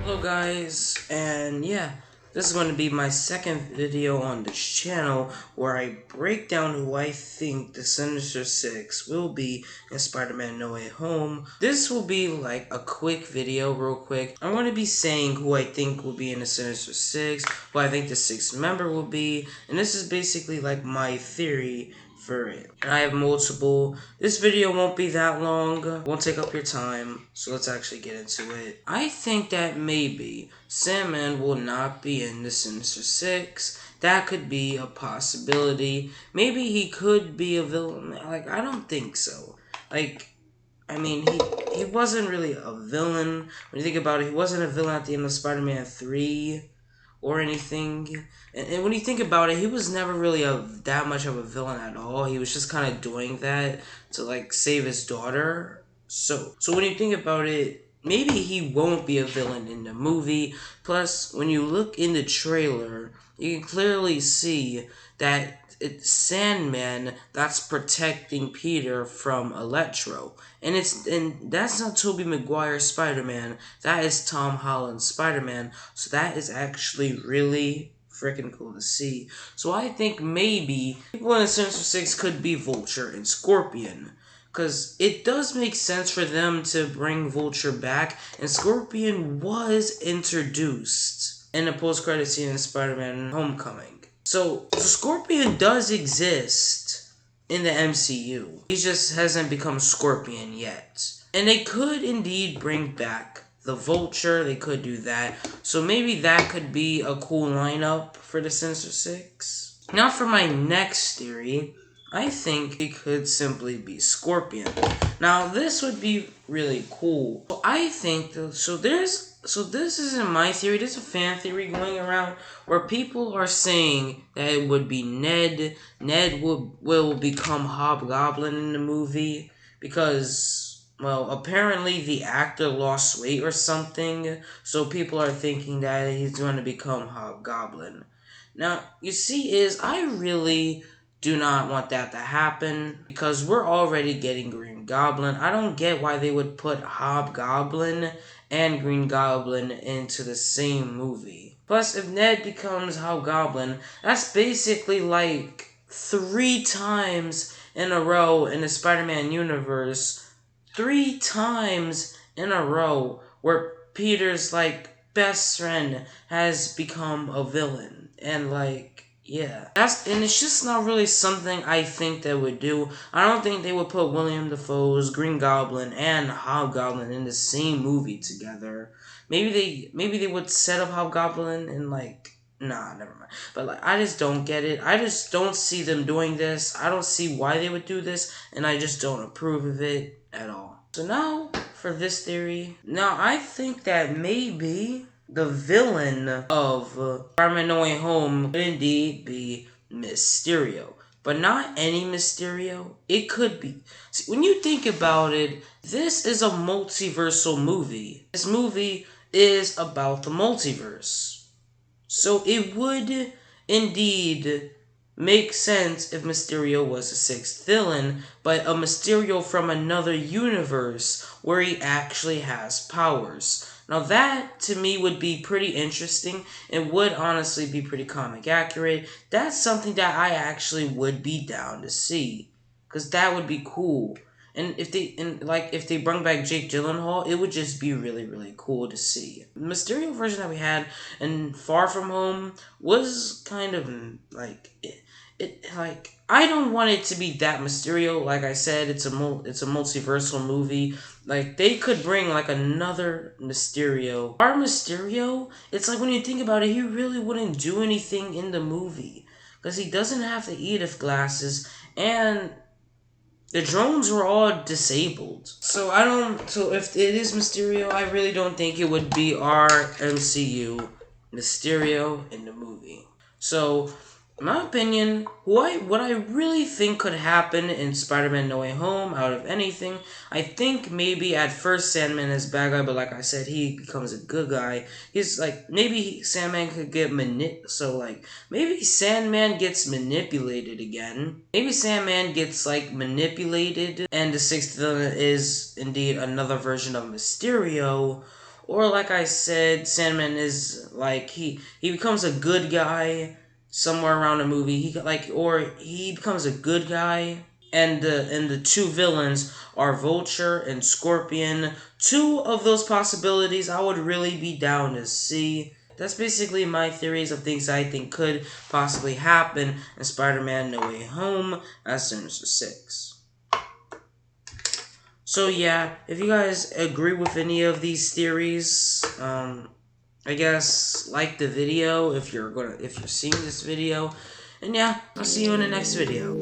Hello guys, and yeah, this is going to be my second video on this channel where I break down who I think the Sinister Six will be in Spider-Man No Way Home. This will be like a quick video, real quick. I'm going to be saying who I think will be in the Sinister Six, who I think the sixth member will be, and this is basically like my theory for it. And I have multiple. This video won't be that long, won't take up your time, so let's actually get into it. I think that maybe Sandman will not be in the Sinister Six. That could be a possibility. Maybe he could be a villain. Like, I don't think so. Like, I mean, he wasn't really a villain. When you think about it, he wasn't a villain at the end of Spider-Man 3 or anything. And when you think about it, he was never really that much of a villain at all. He was just kind of doing that to like save his daughter. So when you think about it, maybe he won't be a villain in the movie. Plus, when you look in the trailer, you can clearly see that it's Sandman that's protecting Peter from Electro. And that's not Tobey Maguire's Spider-Man. That is Tom Holland's Spider-Man. So that is actually really freaking cool to see. So I think maybe people in the Sinister Six could be Vulture and Scorpion. Because it does make sense for them to bring Vulture back. And Scorpion was introduced in the post-credit scene in Spider-Man Homecoming. So Scorpion does exist in the MCU. He just hasn't become Scorpion yet. And they could indeed bring back the Vulture. They could do that. So maybe that could be a cool lineup for the Sinister Six. Now for my next theory, I think it could simply be Scorpion. Now this would be really cool. So I think, so this isn't my theory, this is a fan theory going around where people are saying that it would be Ned. Ned will become Hobgoblin in the movie because, well, apparently the actor lost weight or something, so people are thinking that he's going to become Hobgoblin. Now, you see, I really do not want that to happen because we're already getting Green Goblin. I don't get why they would put Hobgoblin and Green Goblin into the same movie. Plus, if Ned becomes Hobgoblin, that's basically like 3 times in a row in the Spider-Man universe. 3 times in a row where Peter's like best friend has become a villain. And like, yeah, and it's just not really something I think they would do. I don't think they would put William Dafoe's Green Goblin and Hobgoblin in the same movie together. Maybe they would set up Hobgoblin and like, nah, never mind. But like, I just don't get it. I just don't see them doing this. I don't see why they would do this, and I just don't approve of it at all. So now for this theory. Now I think that maybe the villain of Spider-Man No Way Home could indeed be Mysterio. But not any Mysterio. It could be. See, when you think about it, this is a multiversal movie. This movie is about the multiverse. So it would indeed make sense if Mysterio was the 6th villain, but a Mysterio from another universe where he actually has powers. Now that, to me, would be pretty interesting and would honestly be pretty comic accurate. That's something that I actually would be down to see, because that would be cool. And if they bring back Jake Gyllenhaal, it would just be really, really cool to see. The Mysterio version that we had in Far From Home was kind of like I don't want it to be that Mysterio. Like I said, it's a multiversal movie. Like, they could bring like another Mysterio. Our Mysterio, it's like when you think about it, he really wouldn't do anything in the movie because he doesn't have the Edith glasses and the drones were all disabled. So if it is Mysterio, I really don't think it would be our MCU Mysterio in the movie. So, in my opinion, what I really think could happen in Spider-Man No Way Home, out of anything, I think maybe at first Sandman is bad guy, but like I said, he becomes a good guy. He's like, maybe Sandman could get maybe Sandman gets manipulated again. Maybe Sandman gets like manipulated, and the 6th villain is indeed another version of Mysterio. Or like I said, Sandman is like he becomes a good guy somewhere around the movie. He becomes a good guy, and the two villains are Vulture and Scorpion. Two of those possibilities I would really be down to see. That's basically my theories of things I think could possibly happen in Spider-Man No Way Home as Sinister 6. So yeah, if you guys agree with any of these theories, I guess like the video if you're seeing this video. And yeah, I'll see you in the next video.